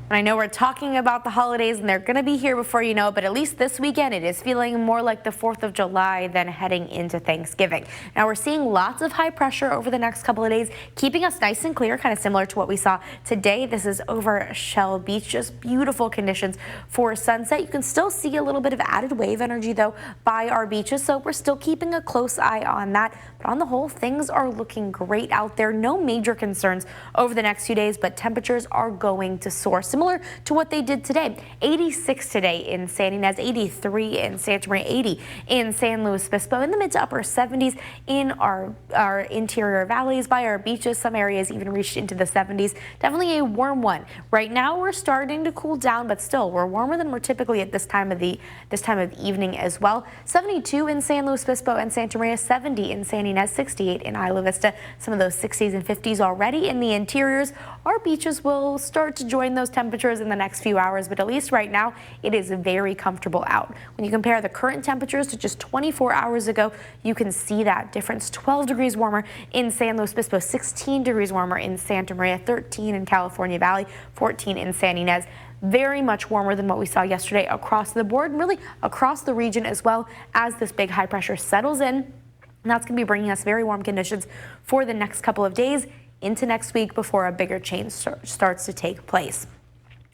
And I know we're talking about the holidays and they're going to be here before you know it, but at least this weekend it is feeling more like the 4th of July than heading into Thanksgiving. Now we're seeing lots of high pressure over the next couple of days, keeping us nice and clear, kind of similar to what we saw today. This is over Shell Beach, just beautiful conditions for sunset. You can still see a little bit of added wave energy though by our beaches, so we're still keeping a close eye on that. But on the whole, things are looking great out there. No major concerns over the next few days, but temperatures are going to soar. Similar to what they did today. 86 today in San Ynez, 83 in Santa Maria, 80 in San Luis Obispo, in the mid to upper 70s in our interior valleys by our beaches. Some areas even reached into the 70s. Definitely a warm one. Right now we're starting to cool down, but still we're warmer than we're typically at this time of evening as well. 72 in San Luis Obispo and Santa Maria, 70 in San Ynez, 68 in Isla Vista. Some of those 60s and 50s already in the interiors. Our beaches will start to join those temperatures in the next few hours, but at least right now it is very comfortable out. When you compare the current temperatures to just 24 hours ago, you can see that difference. 12 degrees warmer in San Luis Obispo, 16 degrees warmer in Santa Maria, 13 in California Valley, 14 in San Ynez. Very much warmer than what we saw yesterday across the board, and really across the region as well, as this big high pressure settles in. And that's going to be bringing us very warm conditions for the next couple of days into next week before a bigger change starts to take place.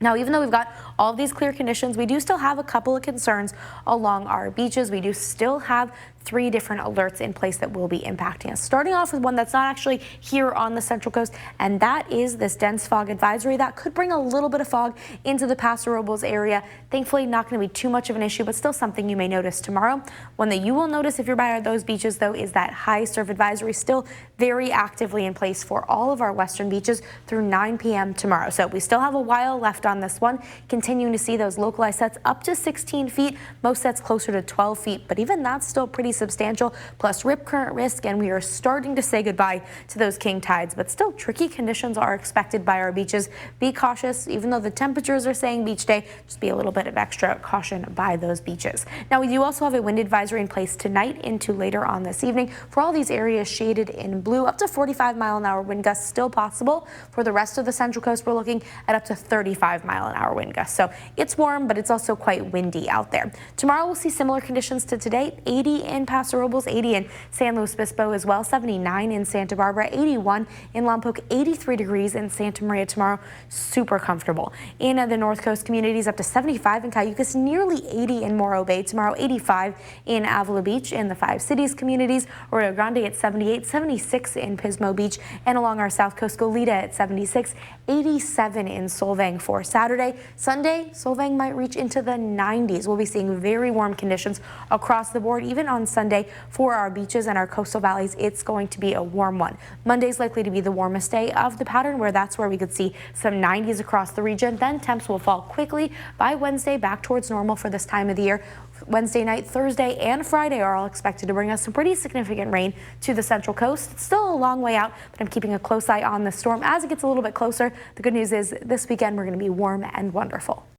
Now, even though we've got all of these clear conditions, we do still have a couple of concerns along our beaches. We do still have 3 different alerts in place that will be impacting us. Starting off with one that's not actually here on the Central Coast, and that is this dense fog advisory that could bring a little bit of fog into the Paso Robles area. Thankfully, not going to be too much of an issue, but still something you may notice tomorrow. One that you will notice if you're by those beaches, though, is that high surf advisory still very actively in place for all of our western beaches through 9 p.m. tomorrow. So we still have a while left on this one, continuing to see those localized sets up to 16 feet, most sets closer to 12 feet, but even that's still pretty substantial, plus rip current risk, and we are starting to say goodbye to those king tides, but still tricky conditions are expected by our beaches. Be cautious, even though the temperatures are saying beach day, just be a little bit of extra caution by those beaches. Now, we do also have a wind advisory in place tonight into later on this evening for all these areas shaded in blue. Up to 45-mile-an-hour wind gusts still possible. For the rest of the Central Coast, we're looking at up to 35-mile-an-hour wind gusts. So it's warm, but it's also quite windy out there. Tomorrow we'll see similar conditions to today. 80 in Paso Robles, 80 in San Luis Obispo as well, 79 in Santa Barbara, 81 in Lompoc, 83 degrees in Santa Maria tomorrow. Super comfortable. In the North Coast communities, up to 75 in Cayucas, nearly 80 in Morro Bay tomorrow, 85 in Avila Beach. In the 5 cities communities, Rio Grande at 78, 76 in Pismo Beach, and along our South Coast, Goleta at 76, 87 in Solvang for Saturday. Sunday, Solvang might reach into the 90s. We'll be seeing very warm conditions across the board, even on Sunday for our beaches and our coastal valleys. It's going to be a warm one. Monday's likely to be the warmest day of the pattern, that's where we could see some 90s across the region. Then temps will fall quickly by Wednesday, back towards normal for this time of the year. Wednesday night, Thursday, and Friday are all expected to bring us some pretty significant rain to the Central Coast. It's still a long way out, but I'm keeping a close eye on the storm as it gets a little bit closer. The good news is this weekend we're going to be warm and wonderful.